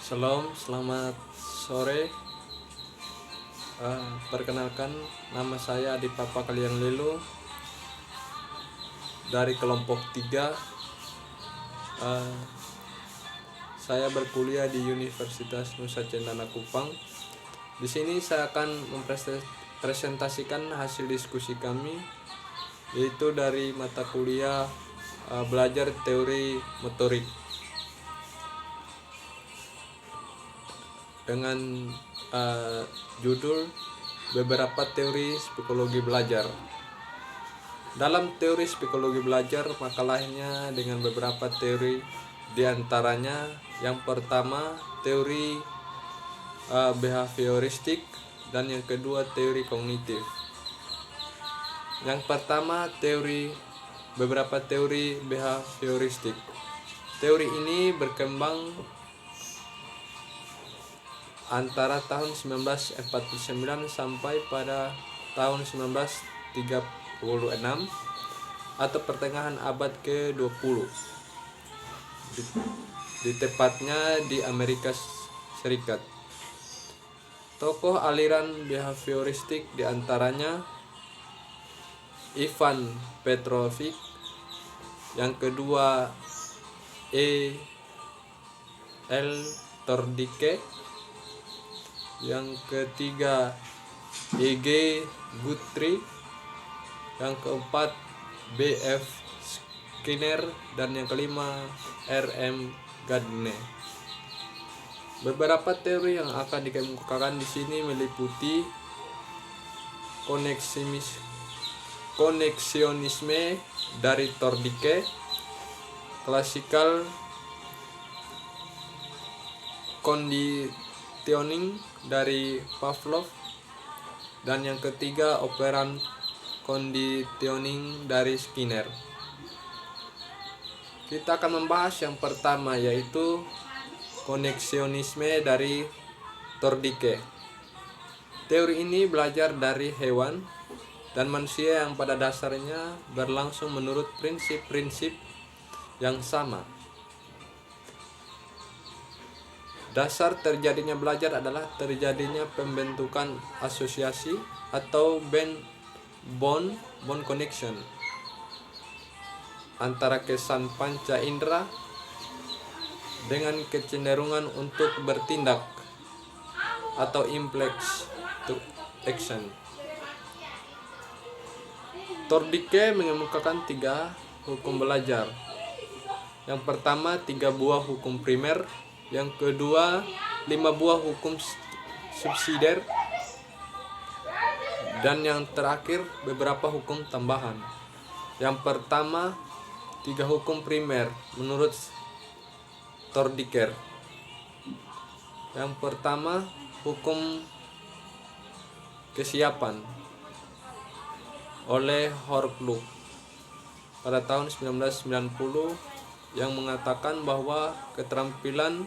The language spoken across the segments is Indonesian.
Selamat sore. Perkenalkan, nama saya Adi Papa Kalian Lelo dari kelompok 3. Saya berkuliah di Universitas Nusa Cendana Kupang. Di sini saya akan mempresentasikan hasil diskusi kami, yaitu dari mata kuliah belajar teori motorik dengan judul beberapa teori psikologi belajar. Dalam teori psikologi belajar, makalahnya dengan beberapa teori, diantaranya yang pertama teori behavioristik dan yang kedua teori kognitif. Yang pertama beberapa teori behavioristik. Teori ini berkembang antara tahun 1949 sampai pada tahun 1936 atau pertengahan abad ke-20, di tepatnya di Amerika Serikat. Tokoh aliran behavioristik diantaranya Ivan Petrovic, yang kedua L. Tordike, yang ketiga E.G. Guthrie, yang keempat B.F. Skinner, dan yang kelima R.M. Gardner. Beberapa teori yang akan dikemukakan di sini meliputi koneksionisme dari Tordike, classical conditioning dari Pavlov, dan yang ketiga operant conditioning dari Skinner. Kita akan membahas yang pertama, yaitu koneksionisme dari Tordike. Teori ini belajar dari hewan dan manusia yang pada dasarnya berlangsung menurut prinsip-prinsip yang sama. Dasar terjadinya belajar adalah terjadinya pembentukan asosiasi atau bond connection antara kesan panca indera dengan kecenderungan untuk bertindak atau impulse to action. Tordike mengemukakan 3 hukum belajar. Yang pertama 3 buah hukum primer, yang kedua 5 buah hukum subsidiar, dan yang terakhir beberapa hukum tambahan. Yang pertama 3 hukum primer menurut Tordike. Yang pertama hukum kesiapan oleh Horkluk pada tahun 1990, yang mengatakan bahwa keterampilan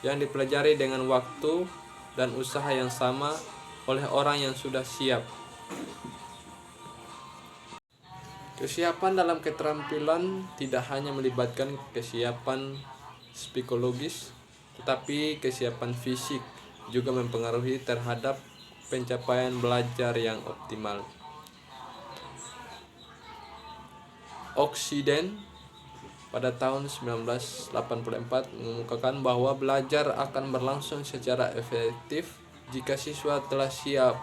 yang dipelajari dengan waktu dan usaha yang sama oleh orang yang sudah siap. Kesiapan dalam keterampilan tidak hanya melibatkan kesiapan psikologis, tetapi kesiapan fisik juga mempengaruhi terhadap pencapaian belajar yang optimal. Oksiden pada tahun 1984 mengemukakan bahwa belajar akan berlangsung secara efektif jika siswa telah siap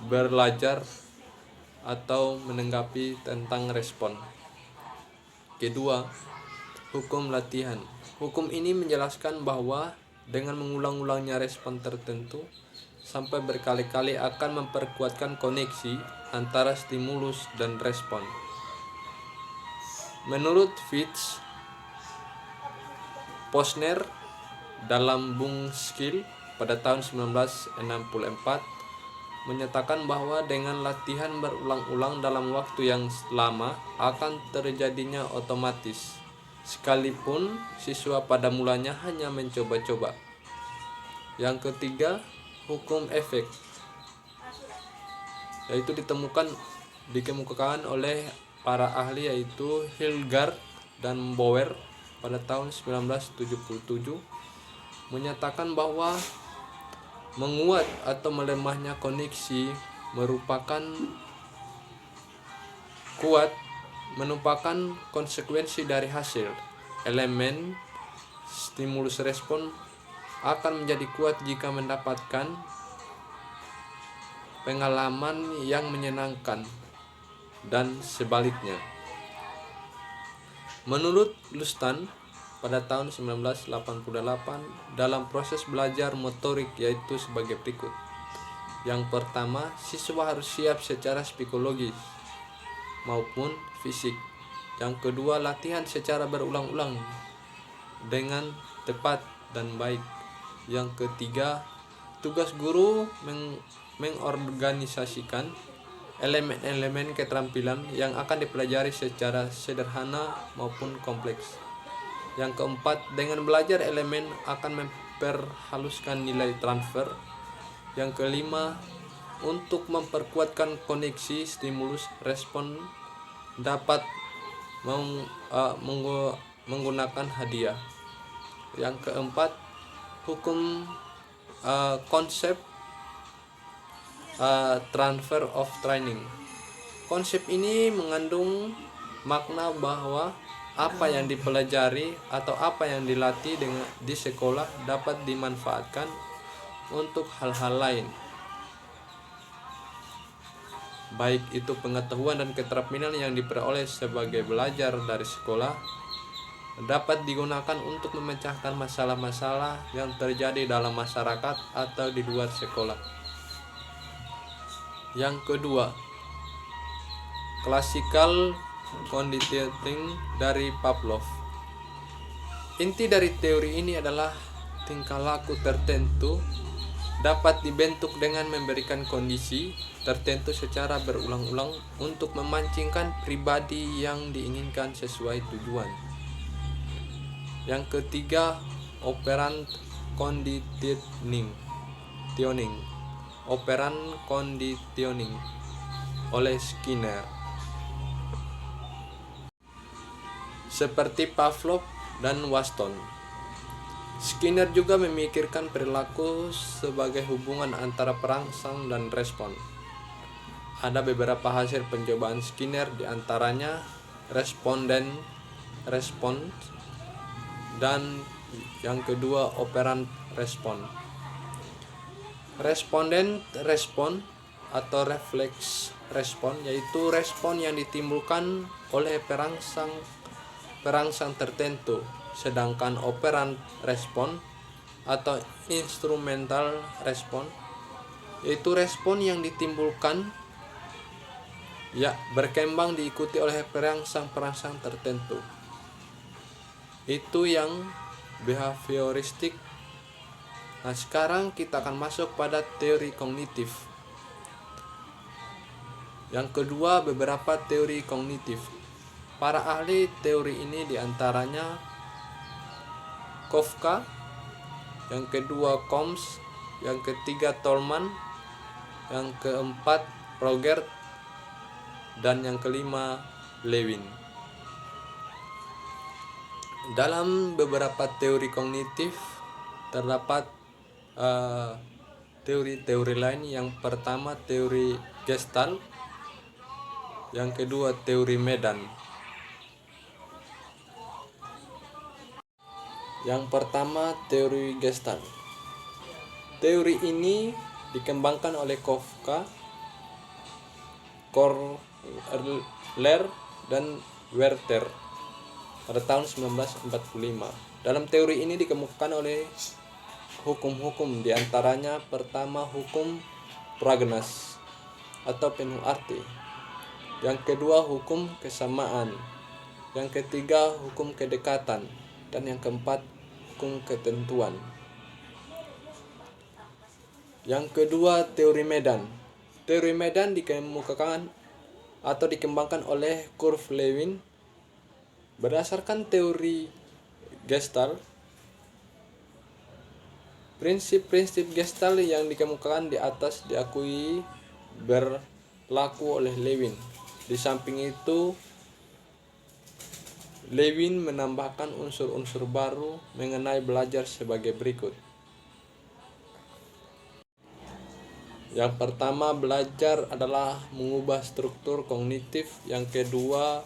belajar atau menanggapi tentang respon. Kedua, hukum latihan. Hukum ini menjelaskan bahwa dengan mengulang-ulangnya respon tertentu sampai berkali-kali akan memperkuatkan koneksi antara stimulus dan respon. Menurut Fitz, Posner dalam Bung Skill pada tahun 1964 menyatakan bahwa dengan latihan berulang-ulang dalam waktu yang lama akan terjadinya otomatis, sekalipun siswa pada mulanya hanya mencoba-coba. Yang ketiga, hukum efek, yaitu dikemukakan oleh para ahli, yaitu Hilgard dan Bauer, pada tahun 1977 menyatakan bahwa menguat atau melemahnya koneksi merupakan konsekuensi dari hasil. Elemen stimulus respon akan menjadi kuat jika mendapatkan pengalaman yang menyenangkan dan sebaliknya. Menurut Lustan, pada tahun 1988 dalam proses belajar motorik yaitu sebagai berikut. Yang pertama, siswa harus siap secara psikologis maupun fisik. Yang kedua, latihan secara berulang-ulang dengan tepat dan baik. Yang ketiga, tugas guru mengorganisasikan elemen-elemen keterampilan yang akan dipelajari secara sederhana maupun kompleks. Yang keempat, dengan belajar elemen akan memperhaluskan nilai transfer. Yang kelima, untuk memperkuatkan koneksi stimulus respon dapat menggunakan hadiah. Yang keempat, konsep transfer of training. Konsep ini mengandung makna bahwa apa yang dipelajari atau apa yang dilatih di sekolah dapat dimanfaatkan untuk hal-hal lain, baik itu pengetahuan dan keterampilan yang diperoleh sebagai belajar dari sekolah dapat digunakan untuk memecahkan masalah-masalah yang terjadi dalam masyarakat atau di luar sekolah. Yang kedua, classical conditioning dari Pavlov. Inti dari teori ini adalah tingkah laku tertentu dapat dibentuk dengan memberikan kondisi tertentu secara berulang-ulang untuk memancingkan pribadi yang diinginkan sesuai tujuan. Yang ketiga, operant conditioning. Operant conditioning oleh Skinner. Seperti Pavlov dan Watson, Skinner juga memikirkan perilaku sebagai hubungan antara perangsang dan respon. Ada beberapa hasil pencobaan Skinner, diantaranya respons, dan yang kedua operant respon. Respondent respon atau refleks respon yaitu respon yang ditimbulkan oleh perangsang tertentu, sedangkan operant respon atau instrumental respon yaitu respon yang ditimbulkan berkembang diikuti oleh perangsang tertentu. Itu yang behavioristik. Nah, sekarang kita akan masuk pada teori kognitif. Yang kedua, beberapa teori kognitif. Para ahli teori ini diantaranya Kafka, yang kedua Combs, yang ketiga Tolman, yang keempat Roger, dan yang kelima Lewin. Dalam beberapa teori kognitif terdapat teori-teori lain. Yang pertama teori Gestalt, yang kedua teori Medan. Yang pertama teori Gestalt. Teori ini dikembangkan oleh Kafka, Korler, dan Werther pada tahun 1945. Dalam teori ini dikemukakan oleh hukum-hukum, diantaranya pertama hukum pragnas atau penuh arti, yang kedua hukum kesamaan, yang ketiga hukum kedekatan, dan yang keempat hukum ketentuan. Yang kedua teori Medan. Teori Medan dikemukakan atau dikembangkan oleh Kurt Lewin. Berdasarkan teori Gestalt, prinsip-prinsip Gestalt yang dikemukakan di atas diakui berlaku oleh Lewin. Di samping itu, Lewin menambahkan unsur-unsur baru mengenai belajar sebagai berikut. Yang pertama, belajar adalah mengubah struktur kognitif. Yang kedua,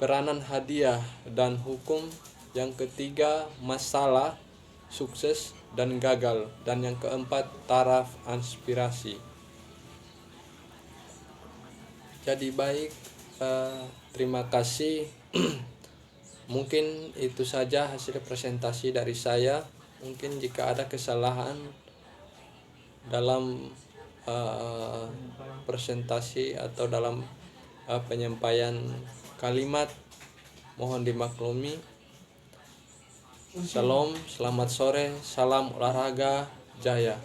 peranan hadiah dan hukum. Yang ketiga, masalah, sukses dan gagal. Dan yang keempat, taraf aspirasi. Jadi baik, terima kasih. Mungkin itu saja hasil presentasi dari saya. Mungkin jika ada kesalahan dalam presentasi atau dalam penyampaian kalimat, mohon dimaklumi. Shalom, selamat sore, salam olahraga jaya.